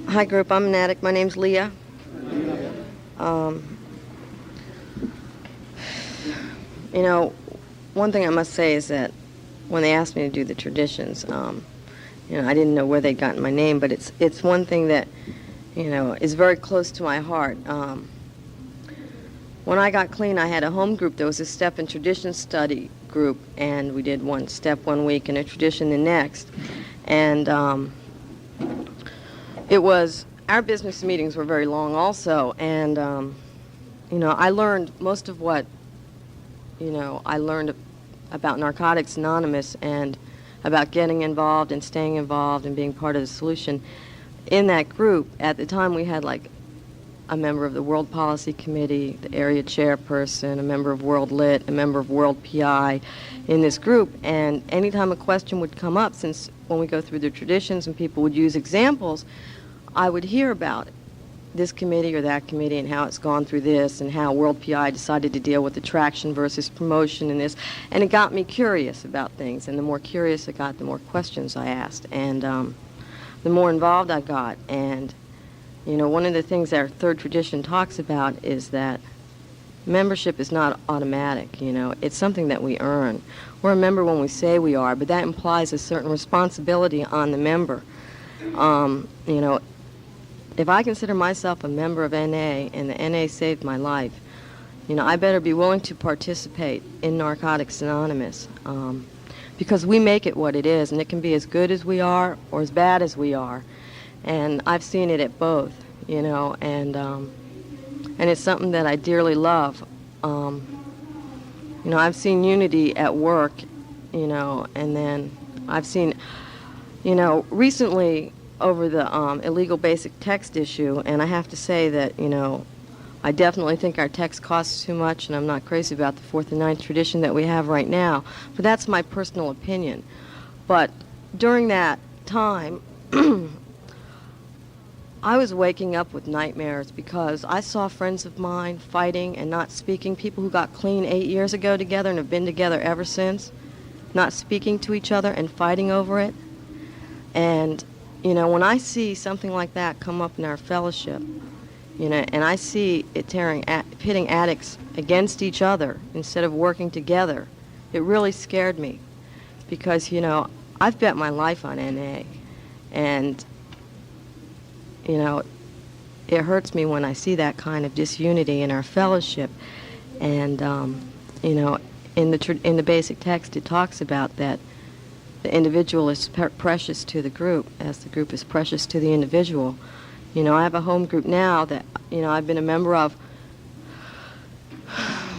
Hi group, I'm an addict. My name's Leah. You know, one thing I must say is that when they asked me to do the traditions, I didn't know where they'd gotten my name, but it's one thing that, is very close to my heart. When I got clean, I had a home group. There was a step and tradition study group, and we did one step one week and a tradition the next. And our business meetings were very long also, and, I learned most of what, I learned about Narcotics Anonymous and about getting involved and staying involved and being part of the solution in that group. At the time, we had like a member of the World Policy Committee, the area chairperson, a member of World Lit, a member of World PI in this group. And anytime a question would come up, since when we go through the traditions and people would use examples, I would hear about this committee or that committee and how it's gone through this and how World PI decided to deal with attraction versus promotion and this. And it got me curious about things. And the more curious I got, the more questions I asked. And the more involved I got. And one of the things our third tradition talks about is that membership is not automatic. It's something that we earn. We're a member when we say we are, but that implies a certain responsibility on the member. If I consider myself a member of NA and the NA saved my life, I better be willing to participate in Narcotics Anonymous because we make it what it is, and it can be as good as we are or as bad as we are. And I've seen it at both, and it's something that I dearly love. I've seen unity at work, and then I've seen, recently over the illegal basic text issue, and I have to say that, I definitely think our text costs too much, and I'm not crazy about the 4th and 9th tradition that we have right now, but that's my personal opinion. But during that time, I was waking up with nightmares because I saw friends of mine fighting and not speaking, people who got clean 8 years ago together and have been together ever since, not speaking to each other and fighting over it. And when I see something like that come up in our fellowship, and I see it pitting addicts against each other instead of working together, it really scared me because, I've bet my life on NA, and, it hurts me when I see that kind of disunity in our fellowship. And, in the basic text, it talks about that the individual is precious to the group, as the group is precious to the individual. I have a home group now that, I've been a member of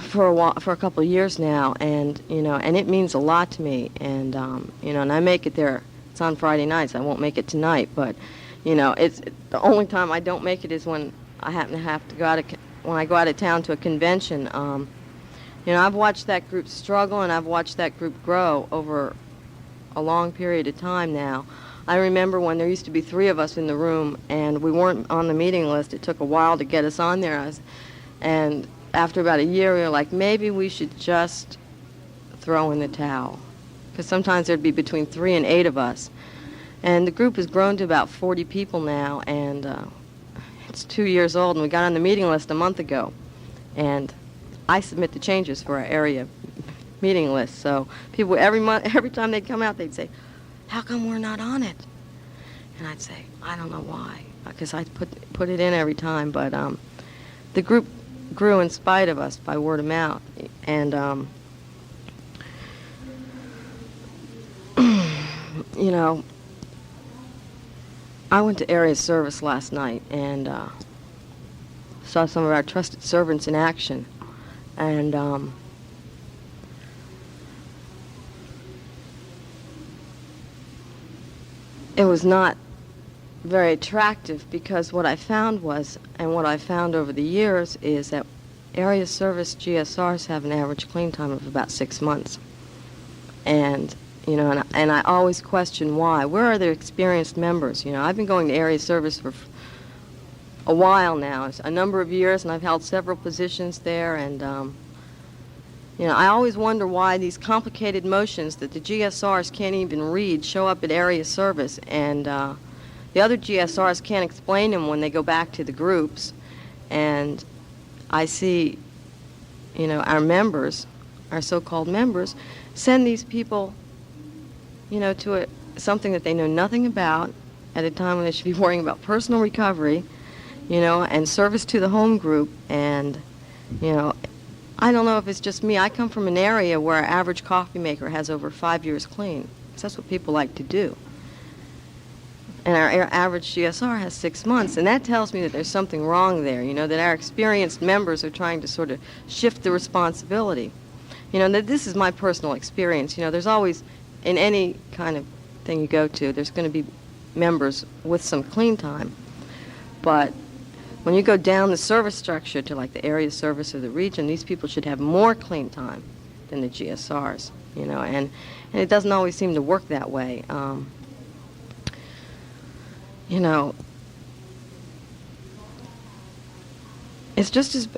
for a couple of years now, and, and it means a lot to me. And, and I make it there. It's on Friday nights. I won't make it tonight, but, it's the only time I don't make it is when I happen to have to when I go out of town to a convention. I've watched that group struggle, and I've watched that group grow over a long period of time now. I remember when there used to be 3 of us in the room and we weren't on the meeting list. It took a while to get us on there. And after about a year, we were like, maybe we should just throw in the towel. Because sometimes there'd be between 3 and 8 of us. And the group has grown to about 40 people now, and it's 2 years old, and we got on the meeting list a month ago. And I submit the changes for our area meeting list. So people every time they'd come out, they'd say, how come we're not on it? And I'd say, I don't know why, because I put it in every time. But the group grew in spite of us by word of mouth. And, I went to area service last night and saw some of our trusted servants in action. And it was not very attractive because what I found was, and what I found over the years, is that area service GSRs have an average clean time of about 6 months. And, and I always question why. Where are the experienced members? I've been going to area service for a while now, it's a number of years, and I've held several positions there, and I always wonder why these complicated motions that the GSRs can't even read show up at area service, and the the other GSRs can't explain them when they go back to the groups, and I see, our members, our so-called members, send these people, to something that they know nothing about at a time when they should be worrying about personal recovery, and service to the home group. And, I don't know if it's just me. I come from an area where our average coffee maker has over 5 years clean. So that's what people like to do. And our average GSR has 6 months, and that tells me that there's something wrong there, that our experienced members are trying to sort of shift the responsibility. That this is my personal experience. There's always, in any kind of thing you go to, there's going to be members with some clean time. But when you go down the service structure to like the area service or the region, these people should have more clean time than the GSRs, and it doesn't always seem to work that way. It's just as,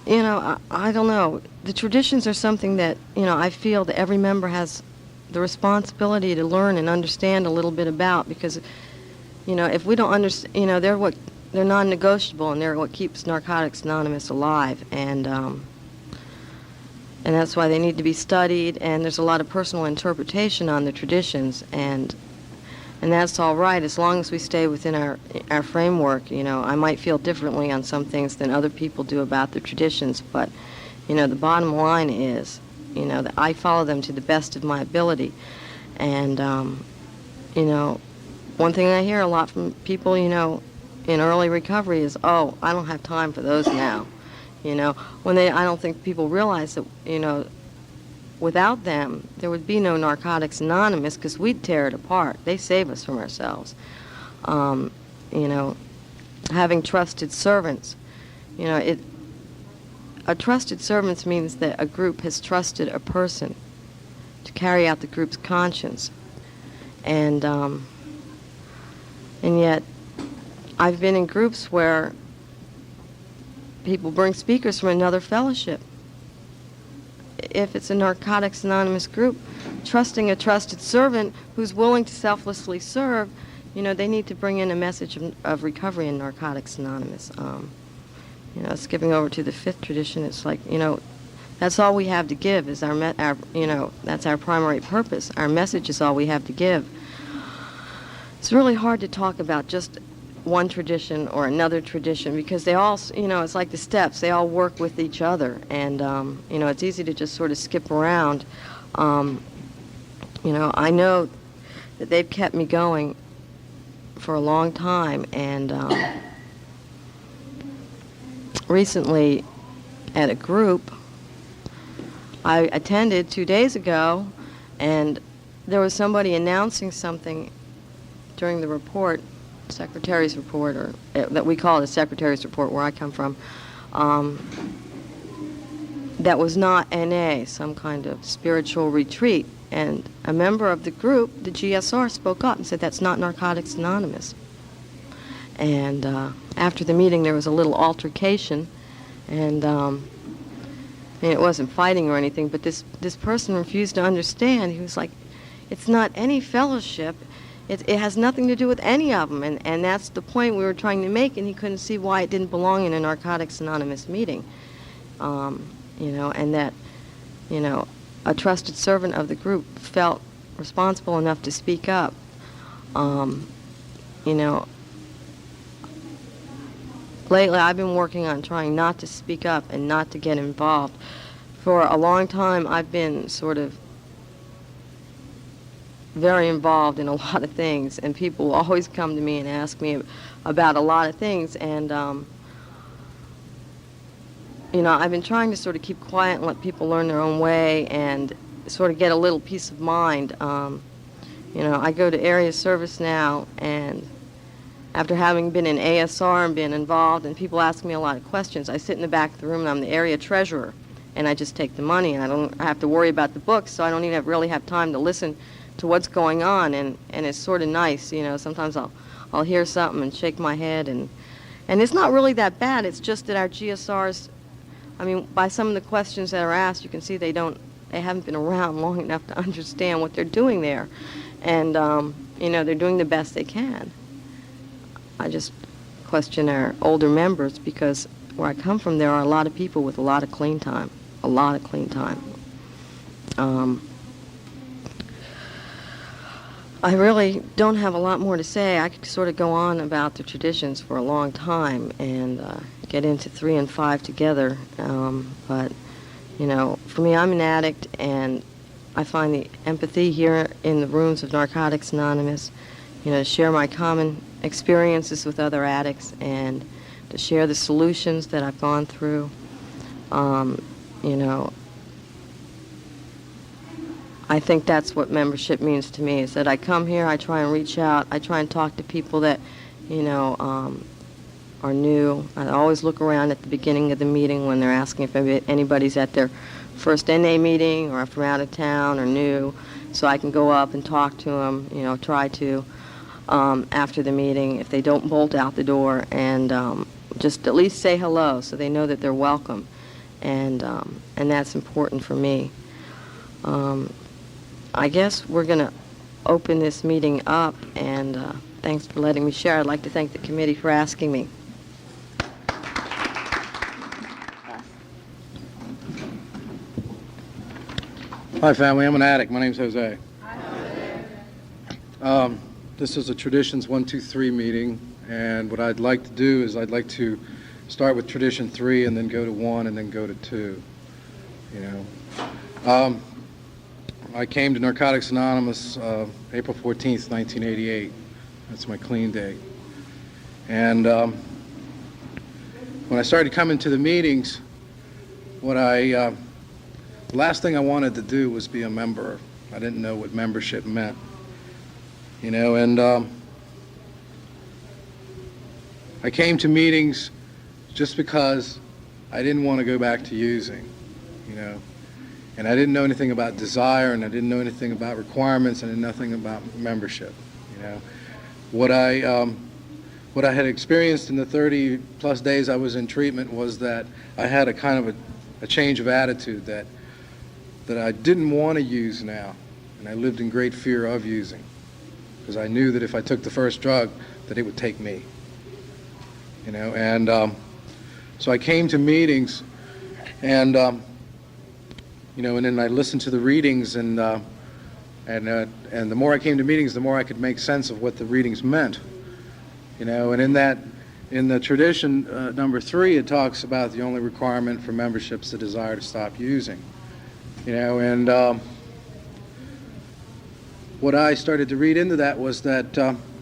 I don't know. The traditions are something that, I feel that every member has the responsibility to learn and understand a little bit about, because, if we don't understand, they're non-negotiable, and they're what keeps Narcotics Anonymous alive, and that's why they need to be studied, and there's a lot of personal interpretation on the traditions, and that's all right as long as we stay within our framework. I might feel differently on some things than other people do about the traditions, but, the bottom line is, that I follow them to the best of my ability. And, one thing I hear a lot from people, in early recovery is, oh, I don't have time for those now. I don't think people realize that, without them, there would be no Narcotics Anonymous, because we'd tear it apart. They save us from ourselves. Having trusted servants, a trusted servant means that a group has trusted a person to carry out the group's conscience. And yet, I've been in groups where people bring speakers from another fellowship. If it's a Narcotics Anonymous group, trusting a trusted servant who's willing to selflessly serve, they need to bring in a message of recovery in Narcotics Anonymous. Skipping over to the fifth tradition, it's like, that's all we have to give is that's our primary purpose. Our message is all we have to give. It's really hard to talk about just one tradition or another tradition, because they all, it's like the steps. They all work with each other, and, it's easy to just sort of skip around. I know that they've kept me going for a long time, and recently at a group I attended 2 days ago, and there was somebody announcing something during the report, secretary's report, or that we call it a secretary's report where I come from, that was not NA, some kind of spiritual retreat. And a member of the group, the GSR, spoke up and said, that's not Narcotics Anonymous. And after the meeting, there was a little altercation, and it wasn't fighting or anything, but this person refused to understand. He was like, it's not any fellowship. It has nothing to do with any of them, and that's the point we were trying to make, and he couldn't see why it didn't belong in a Narcotics Anonymous meeting. And that, a trusted servant of the group felt responsible enough to speak up. Lately I've been working on trying not to speak up and not to get involved. For a long time I've been sort of very involved in a lot of things, and people will always come to me and ask me about a lot of things, and I've been trying to sort of keep quiet and let people learn their own way and sort of get a little peace of mind. I go to area service now, and after having been in ASR and been involved, and people ask me a lot of questions, I sit in the back of the room and I'm the area treasurer, and I just take the money, and I have to worry about the books, so I don't even really have time to listen to what's going on, and it's sort of nice. Sometimes I'll hear something and shake my head, and it's not really that bad. It's just that our GSRs, by some of the questions that are asked, you can see they haven't been around long enough to understand what they're doing there, and they're doing the best they can. I just question our older members, because where I come from, there are a lot of people with a lot of clean time, a lot of clean time. I really don't have a lot more to say. I could sort of go on about the traditions for a long time and get into 3 and 5 together. But, you know, for me, I'm an addict, and I find the empathy here in the rooms of Narcotics Anonymous, you know, to share my common experiences with other addicts and to share the solutions that I've gone through. You know, I think that's what membership means to me, is that I come here, I try and reach out, I try and talk to people that, you know, are new. I always look around at the beginning of the meeting when they're asking if anybody's at their first NA meeting or if they're out of town or new, so I can go up and talk to them, you know, try to, after the meeting, if they don't bolt out the door, and just at least say hello so they know that they're welcome, and that's important for me. I guess we're going to open this meeting up, and thanks for letting me share. I'd like to thank the committee for asking me. Hi, family. I'm an addict. My name's Jose. This is a Traditions 1, 2, 3 meeting, and what I'd like to do is I'd like to start with Tradition 3 and then go to 1 and then go to 2. You know, I came to Narcotics Anonymous April 14th, 1988. That's my clean date. And when I started coming to the meetings, the last thing I wanted to do was be a member. I didn't know what membership meant. You know, and I came to meetings just because I didn't want to go back to using, you know. And I didn't know anything about desire, and I didn't know anything about requirements, and nothing about membership. You know, what I had experienced in the 30-plus days I was in treatment was that I had a kind of a change of attitude that I didn't want to use now, and I lived in great fear of using, because I knew that if I took the first drug, that it would take me. You know, and so I came to meetings, and you know, and then I listened to the readings, and the more I came to meetings, the more I could make sense of what the readings meant. You know, and in the tradition number 3, it talks about the only requirement for membership is the desire to stop using. You know, and what I started to read into that was that,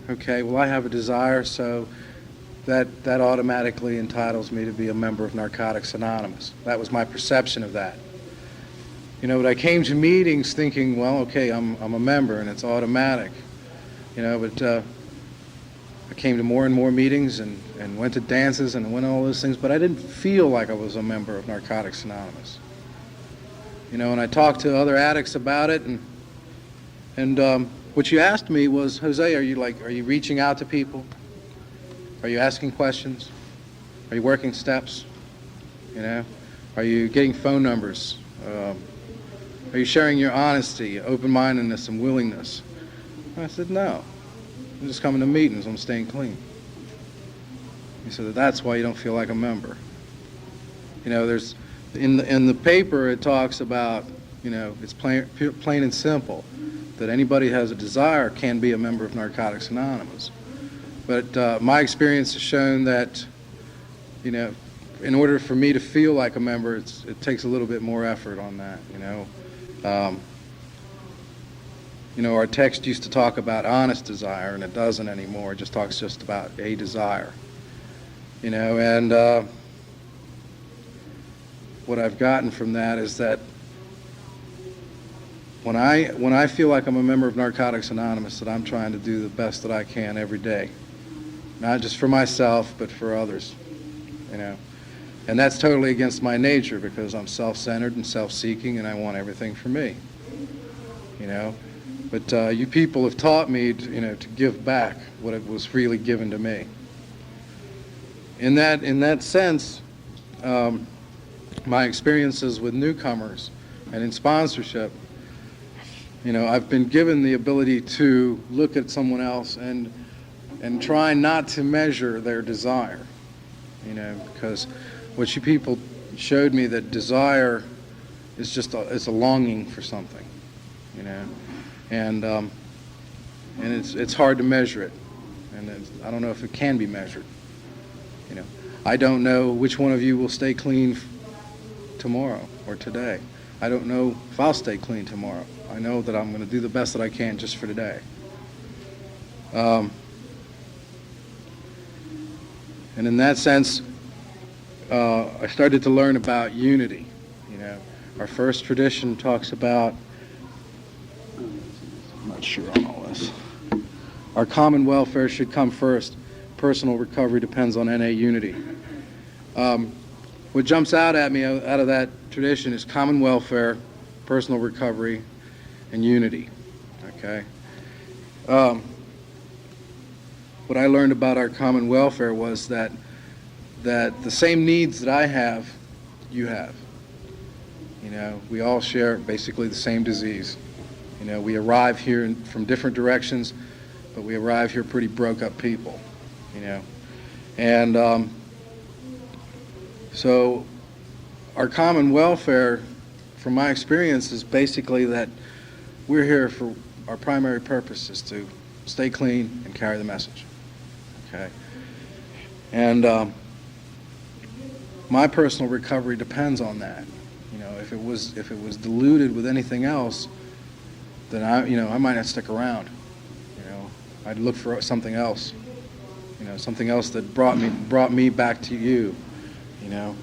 okay, well, I have a desire, so that automatically entitles me to be a member of Narcotics Anonymous. That was my perception of that. You know, but I came to meetings thinking, well, okay, I'm a member and it's automatic. You know, but I came to more and more meetings and went to dances and went to all those things, but I didn't feel like I was a member of Narcotics Anonymous. You know, and I talked to other addicts about it, and what you asked me was, Jose, are you reaching out to people? Are you asking questions? Are you working steps? You know, are you getting phone numbers? Are you sharing your honesty, open-mindedness, and willingness? And I said, no. I'm just coming to meetings. I'm staying clean. He said, that's why you don't feel like a member. You know, there's in the paper it talks about, you know, it's plain and simple that anybody who has a desire can be a member of Narcotics Anonymous. But my experience has shown that, you know, in order for me to feel like a member, it takes a little bit more effort on that, you know. You know, our text used to talk about honest desire, and it doesn't anymore. It just talks just about a desire, you know. And what I've gotten from that is that when I feel like I'm a member of Narcotics Anonymous, that I'm trying to do the best that I can every day, not just for myself, but for others, you know. And that's totally against my nature, because I'm self-centered and self-seeking, and I want everything for me, you know. But you people have taught me, to give back what it was freely given to me. In that sense, my experiences with newcomers and in sponsorship, I've been given the ability to look at someone else and and try not to measure their desire, because what you people showed me, that desire is just it's a longing for something, and it's hard to measure it, and I don't know if it can be measured. I don't know which one of you will stay clean tomorrow or today. I don't know if I'll stay clean tomorrow. I know that I'm going to do the best that I can just for today. And in that sense, I started to learn about unity. Our first tradition talks about, I'm not sure on all this, our common welfare should come first. Personal recovery depends on NA unity. What jumps out at me out of that tradition is common welfare, personal recovery, and unity. Okay. What I learned about our common welfare was that the same needs that I have, you have. We all share basically the same disease. We arrive here from different directions, but we arrive here pretty broke up people. And so our common welfare, from my experience, is basically that we're here for our primary purpose is to stay clean and carry the message. Okay. And my personal recovery depends on that. If it was diluted with anything else, then I might not stick around. I'd look for something else. Something else that brought me back to you. And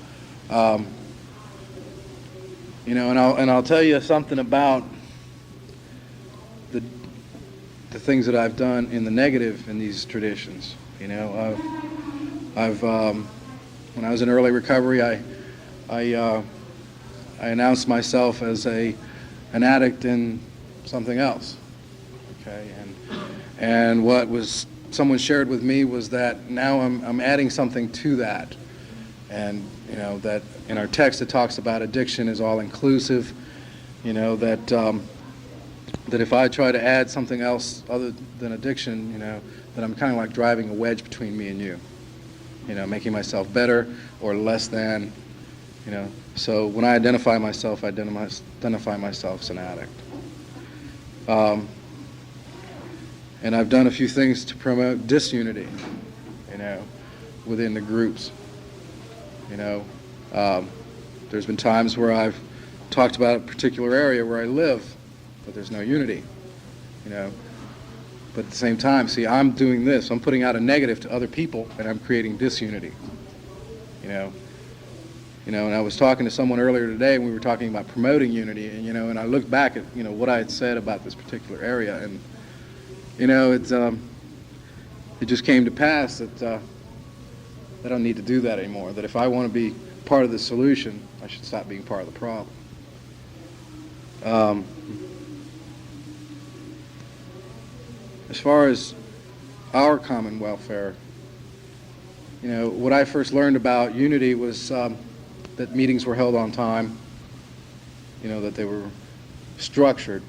I'll tell you something about the things that I've done in the negative in these traditions. I've when I was in early recovery, I announced myself as an addict in something else. Okay, and what was someone shared with me was that now I'm adding something to that, and that in our text it talks about addiction is all inclusive. That if I try to add something else other than addiction, that I'm kind of like driving a wedge between me and you. Making myself better or less than. So when I identify myself, I identify myself as an addict. And I've done a few things to promote disunity, within the groups. There's been times where I've talked about a particular area where I live, but there's no unity. But at the same time, see, I'm doing this. I'm putting out a negative to other people, and I'm creating disunity. And I was talking to someone earlier today, and we were talking about promoting unity, and I looked back at, what I had said about this particular area, and, it just came to pass that I don't need to do that anymore, that if I want to be part of the solution, I should stop being part of the problem. As far as our common welfare, what I first learned about unity was that meetings were held on time, that they were structured,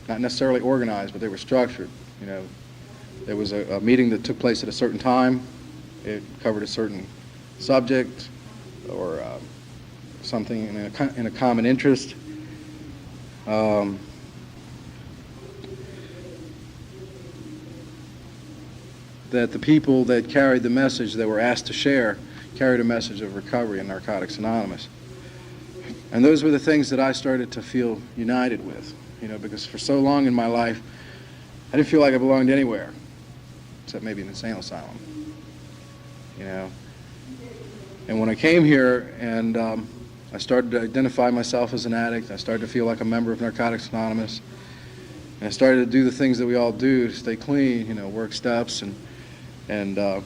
not necessarily organized, but they were structured. There was a meeting that took place at a certain time. It covered a certain subject or something in a common interest. That the people that carried the message that were asked to share carried a message of recovery in Narcotics Anonymous. And those were the things that I started to feel united with, because for so long in my life, I didn't feel like I belonged anywhere, except maybe an insane asylum, And when I came here and I started to identify myself as an addict, I started to feel like a member of Narcotics Anonymous, and I started to do the things that we all do to stay clean, work steps and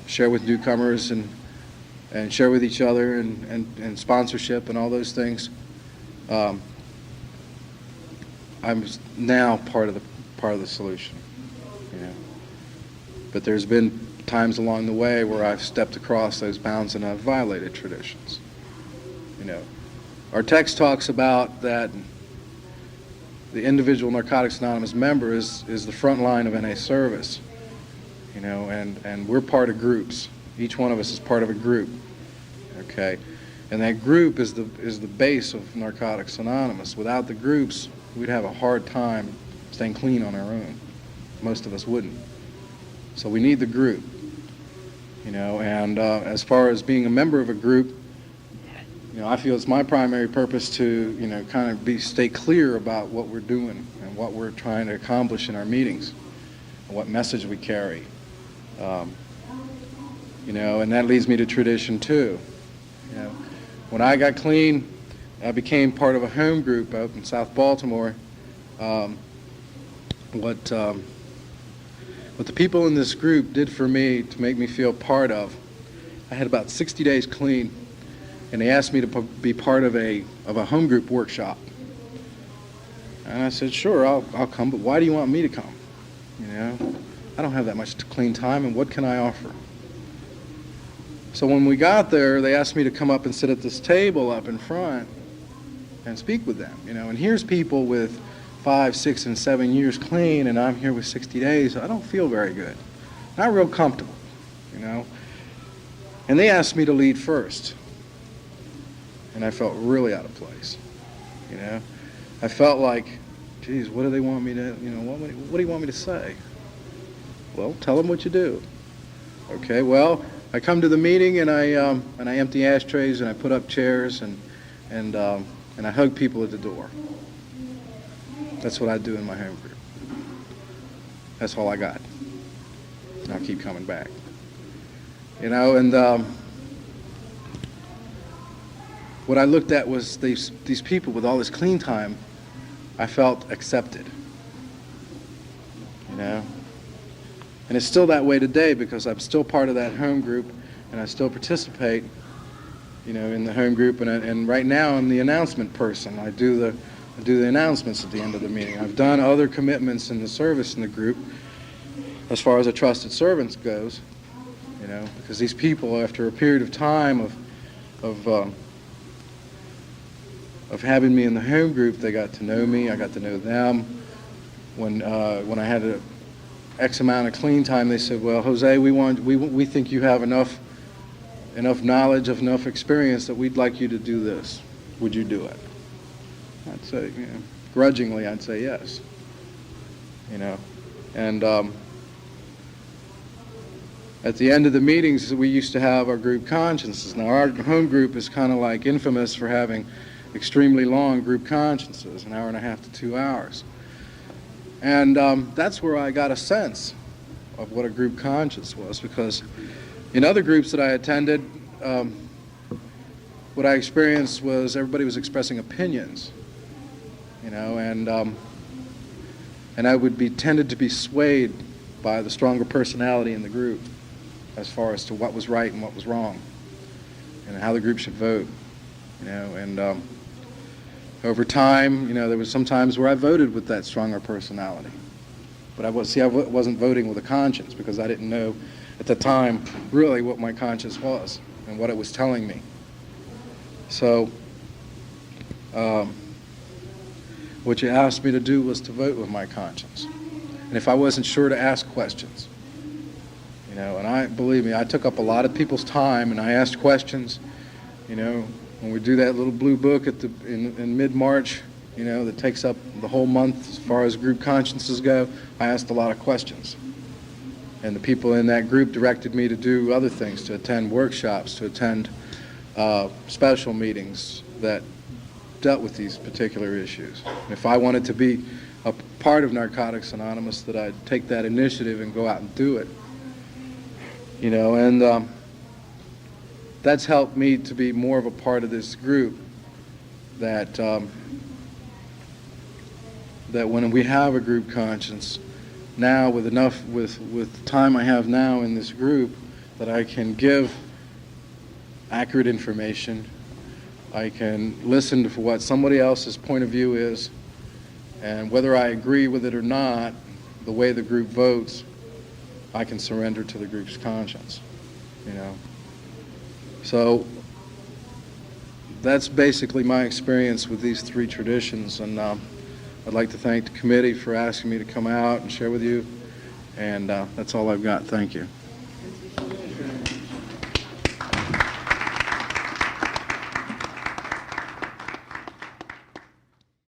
share with newcomers and share with each other and sponsorship and all those things. I'm now part of the solution. But there's been times along the way where I've stepped across those bounds and I've violated traditions. Our text talks about that the individual Narcotics Anonymous member is the front line of NA service. and we're part of groups. Each one of us is part of a group, okay? And that group is the base of Narcotics Anonymous. Without the groups, we'd have a hard time staying clean on our own. Most of us wouldn't. So we need the group, and as far as being a member of a group, I feel it's my primary purpose to, kind of stay clear about what we're doing and what we're trying to accomplish in our meetings and what message we carry. And that leads me to tradition too. When I got clean, I became part of a home group out in South Baltimore. What the people in this group did for me to make me feel part of, I had about 60 days clean, and they asked me to be part of a home group workshop. And I said, sure, I'll come, but why do you want me to come? I don't have that much clean time, and what can I offer? So when we got there, they asked me to come up and sit at this table up in front and speak with them, and here's people with 5, 6, and 7 years clean, and I'm here with 60 days. I don't feel very good. Not real comfortable, And they asked me to lead first. And I felt really out of place, I felt like, geez, what do they want me to, what do you want me to say? Well, tell them what you do. Okay, well, I come to the meeting and I empty ashtrays and I put up chairs and I hug people at the door. That's what I do in my home group. That's all I got. And I'll keep coming back. What I looked at was these people with all this clean time. I felt accepted. And it's still that way today because I'm still part of that home group and I still participate, in the home group. And right now I'm the announcement person. I do the announcements at the end of the meeting. I've done other commitments in the service in the group as far as a trusted servant goes, because these people, after a period of time of having me in the home group, they got to know me. I got to know them. When I had a X amount of clean time, they said, well, Jose, we think you have enough knowledge, enough experience that we'd like you to do this. Would you do it? I'd say, grudgingly, I'd say yes. And at the end of the meetings, we used to have our group consciences. Now, our home group is kind of like infamous for having extremely long group consciences, 1.5 hours to 2 hours. And that's where I got a sense of what a group conscience was, because in other groups that I attended, what I experienced was everybody was expressing opinions, and I would be tended to be swayed by the stronger personality in the group as far as to what was right and what was wrong and how the group should vote, and over time, there was some times where I voted with that stronger personality. But I wasn't voting with a conscience because I didn't know at the time really what my conscience was and what it was telling me. So what you asked me to do was to vote with my conscience. And if I wasn't sure, to ask questions. And believe me, I took up a lot of people's time and I asked questions, when we do that little blue book in mid-March, that takes up the whole month as far as group consciences go, I asked a lot of questions. And the people in that group directed me to do other things, to attend workshops, to attend special meetings that dealt with these particular issues. And if I wanted to be a part of Narcotics Anonymous, that I'd take that initiative and go out and do it. And that's helped me to be more of a part of this group, that when we have a group conscience, now with the time I have now in this group, that I can give accurate information, I can listen to what somebody else's point of view is, and whether I agree with it or not, the way the group votes, I can surrender to the group's conscience, So that's basically my experience with these 3 traditions, and I'd like to thank the committee for asking me to come out and share with you, And that's all I've got. Thank you.